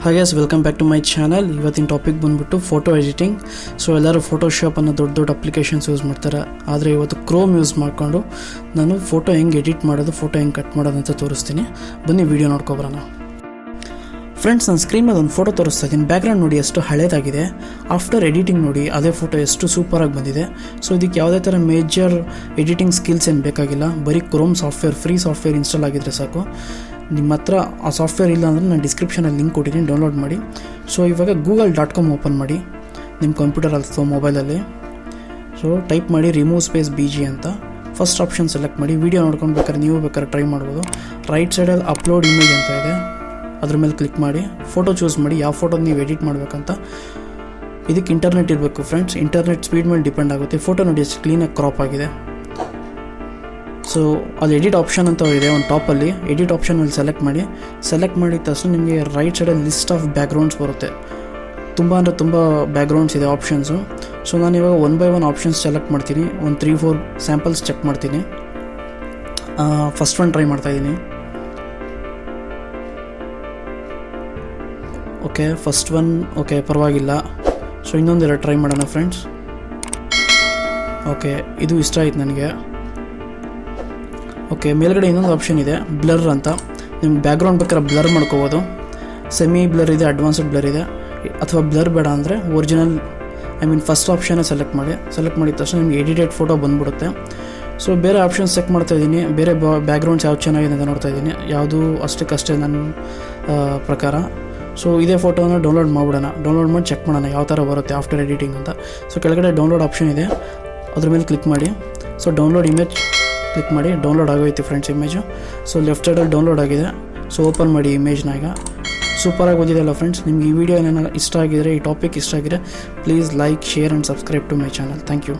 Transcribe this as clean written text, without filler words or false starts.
ಹಾಗೆ welcome back to my channel. ಇವತ್ತಿನ topic ಬಂದ್ಬಿಟ್ಟು ಫೋಟೋ ಎಡಿಟಿಂಗ್. ಸೊ ಎಲ್ಲರೂ ಫೋಟೋಶಾಪ್ ಅನ್ನೋ ದೊಡ್ಡ ದೊಡ್ಡ ಅಪ್ಲಿಕೇಶನ್ಸ್ ಯೂಸ್ ಮಾಡ್ತಾರೆ, ಆದರೆ ಇವತ್ತು ಕ್ರೋಮ್ ಯೂಸ್ ಮಾಡಿಕೊಂಡು ನಾನು ಫೋಟೋ ಹೆಂಗೆ ಎಡಿಟ್ ಮಾಡೋದು, ಫೋಟೋ ಹೆಂಗೆ ಕಟ್ ಮಾಡೋದು ಅಂತ ತೋರಿಸ್ತೀನಿ. ಬನ್ನಿ ವಿಡಿಯೋ ನೋಡ್ಕೊಬರೋಣ. ಫ್ರೆಂಡ್ಸ್, ನಾನು ಸ್ಕ್ರೀನ್ ಮೇಲೆ ಒಂದು ಫೋಟೋ ತೋರಿಸ್ತಾ ಇದ್ದೀನಿ. ಬ್ಯಾಕ್ಗ್ರೌಂಡ್ ನೋಡಿ ಎಷ್ಟು ಹಳೇದಾಗಿದೆ. ಆಫ್ಟರ್ ಎಡಿಟಿಂಗ್ ನೋಡಿ ಅದೇ ಫೋಟೋ ಎಷ್ಟು ಸೂಪರಾಗಿ ಬಂದಿದೆ. ಸೊ ಇದಕ್ಕೆ ಯಾವುದೇ ಥರ ಮೇಜರ್ ಎಡಿಟಿಂಗ್ ಸ್ಕಿಲ್ಸ್ ಏನು ಬೇಕಾಗಿಲ್ಲ. ಬರೀ Chrome software, free software install ಆಗಿದ್ರೆ ಸಾಕು. ನಿಮ್ಮ ಹತ್ರ ಆ ಸಾಫ್ಟ್ವೇರ್ ಇಲ್ಲ ಅಂದರೆ ನಾನು ಡಿಸ್ಕ್ರಿಪ್ಷನಲ್ಲಿ ಲಿಂಕ್ ಕೊಟ್ಟಿದ್ದೀನಿ, ಡೌನ್ಲೋಡ್ ಮಾಡಿ. ಸೊ ಇವಾಗ google.com ಓಪನ್ ಮಾಡಿ ನಿಮ್ಮ ಕಂಪ್ಯೂಟರಲ್ಲಿ ಅಥವಾ ಮೊಬೈಲಲ್ಲಿ. ಸೊ ಟೈಪ್ ಮಾಡಿ ರಿಮೂವ್ ಸ್ಪೇಸ್ BG ಅಂತ. ಫಸ್ಟ್ ಆಪ್ಷನ್ ಸೆಲೆಕ್ಟ್ ಮಾಡಿ. ವೀಡಿಯೋ ನೋಡ್ಕೊಂಡು ಬೇಕಾದ್ರೆ ನೀವು ಬೇಕಾದ್ರೆ ಟ್ರೈ ಮಾಡ್ಬೋದು. ರೈಟ್ ಸೈಡಲ್ಲಿ ಅಪ್ಲೋಡ್ ಇಮೇಜ್ ಅಂತ ಇದೆ, ಅದ್ರ ಮೇಲೆ ಕ್ಲಿಕ್ ಮಾಡಿ. ಫೋಟೋ ಚೂಸ್ ಮಾಡಿ, ಯಾವ ಫೋಟೋ ನೀವು ಎಡಿಟ್ ಮಾಡಬೇಕಂತ. ಇದಕ್ಕೆ ಇಂಟರ್ನೆಟ್ ಇರಬೇಕು ಫ್ರೆಂಡ್ಸ್. ಇಂಟರ್ನೆಟ್ ಸ್ಪೀಡ್ ಮೇಲೆ ಡಿಪೆಂಡ್ ಆಗುತ್ತೆ. ಫೋಟೋ ನೋಡಿ ಎಷ್ಟು ಕ್ಲೀನಾಗಿ ಕ್ರಾಪ್ ಆಗಿದೆ. ಸೊ ಅದು ಎಡಿಟ್ ಆಪ್ಷನ್ ಅಂತ ಇದೆ ಒಂದು ಟಾಪಲ್ಲಿ. ಎಡಿಟ್ ಆಪ್ಷನಲ್ಲಿ ಸೆಲೆಕ್ಟ್ ಮಾಡಿ. ಸೆಲೆಕ್ಟ್ ಮಾಡಿದ ತಕ್ಷಣ ನಿಮಗೆ ರೈಟ್ ಸೈಡಲ್ಲಿ ಲಿಸ್ಟ್ ಆಫ್ ಬ್ಯಾಕ್ಗ್ರೌಂಡ್ಸ್ ಬರುತ್ತೆ. ತುಂಬ ಅಂದರೆ ತುಂಬ ಬ್ಯಾಕ್ಗ್ರೌಂಡ್ಸ್ ಇದೆ, ಆಪ್ಷನ್ಸು. ಸೊ ನಾನು ಇವಾಗ 1 by 1 ಆಪ್ಷನ್ಸ್ ಸೆಲೆಕ್ಟ್ ಮಾಡ್ತೀನಿ. ಒಂದು 3-4 ಸ್ಯಾಂಪಲ್ಸ್ ಚೆಕ್ ಮಾಡ್ತೀನಿ. ಫಸ್ಟ್ ಒನ್ ಟ್ರೈ ಮಾಡ್ತಾಯಿದ್ದೀನಿ. ಓಕೆ, ಫಸ್ಟ್ ಒನ್ ಓಕೆ, ಪರವಾಗಿಲ್ಲ. ಸೊ ಇನ್ನೊಂದೆರಡು ಟ್ರೈ ಮಾಡೋಣ ಫ್ರೆಂಡ್ಸ್. ಓಕೆ, ಇದು ಇಷ್ಟ ಆಯ್ತು ನನಗೆ. ಓಕೆ, ಮೇಲ್ಗಡೆ ಇನ್ನೊಂದು ಆಪ್ಷನ್ ಇದೆ, ಬ್ಲರ್ ಅಂತ. ನಿಮ್ಗೆ ಬ್ಯಾಕ್ಗ್ರೌಂಡ್ ಬೇಕಾದ್ರೆ ಬ್ಲರ್ ಮಾಡ್ಕೋಬೋದು. ಸೆಮಿ ಬ್ಲರ್ ಇದೆ, ಅಡ್ವಾನ್ಸ್ಡ್ ಬ್ಲರ್ ಇದೆ. ಅಥವಾ ಬ್ಲರ್ ಬೇಡ ಅಂದರೆ ಒರಿಜಿನಲ್ ಫಸ್ಟ್ ಆಪ್ಷನ್ನ ಸೆಲೆಕ್ಟ್ ಮಾಡಿ. ಸೆಲೆಕ್ಟ್ ಮಾಡಿದ ತಕ್ಷಣ ನಿಮ್ಗೆ ಎಡಿಟೆಡ್ ಫೋಟೋ ಬಂದ್ಬಿಡುತ್ತೆ. ಸೊ ಬೇರೆ ಆಪ್ಷನ್ಸ್ ಚೆಕ್ ಮಾಡ್ತಾಯಿದ್ದೀನಿ. ಬೇರೆ ಬ್ಯಾಕ್ಗ್ರೌಂಡ್ಸ್ ಯಾವ್ದು ಚೆನ್ನಾಗಿದೆ ಅಂತ ನೋಡ್ತಾ ಇದ್ದೀನಿ. ಯಾವುದು ಅಷ್ಟಕ್ಕಷ್ಟೇ ನನ್ನ ಪ್ರಕಾರ. ಸೊ ಇದೇ ಫೋಟೋನ ಡೌನ್ಲೋಡ್ ಮಾಡಿಬಿಡೋಣ. ಡೌನ್ಲೋಡ್ ಮಾಡಿ ಚೆಕ್ ಮಾಡೋಣ ಯಾವ ಥರ ಬರುತ್ತೆ ಆಫ್ಟರ್ ಎಡಿಟಿಂಗ್ ಅಂತ. ಸೊ ಕೆಳಗಡೆ ಡೌನ್ಲೋಡ್ ಆಪ್ಷನ್ ಇದೆ, ಅದ್ರ ಮೇಲೆ ಕ್ಲಿಕ್ ಮಾಡಿ. ಸೊ ಡೌನ್ಲೋಡ್ ಇಮೇಜ್ ಕ್ಲಿಕ್ ಮಾಡಿ. ಡೌನ್ಲೋಡ್ ಆಗೋಯ್ತು ಫ್ರೆಂಡ್ಸ್ ಇಮೇಜು. ಸೊ ಲೆಫ್ಟ್ ಸೈಡಲ್ಲಿ ಡೌನ್ಲೋಡ್ ಆಗಿದೆ. ಸೊ ಓಪನ್ ಮಾಡಿ ಇಮೇಜ್ನ. ಈಗ ಸೂಪರಾಗಿ ಬಂದಿದೆಯಲ್ಲ ಫ್ರೆಂಡ್ಸ್. ನಿಮ್ಗೆ ಈ ವಿಡಿಯೋ ಏನಾರು ಇಷ್ಟ ಆಗಿದ್ರೆ, ಈ ಟಾಪಿಕ್ ಇಷ್ಟ ಆಗಿದ್ರೆ, please like, share and subscribe to my channel. Thank you.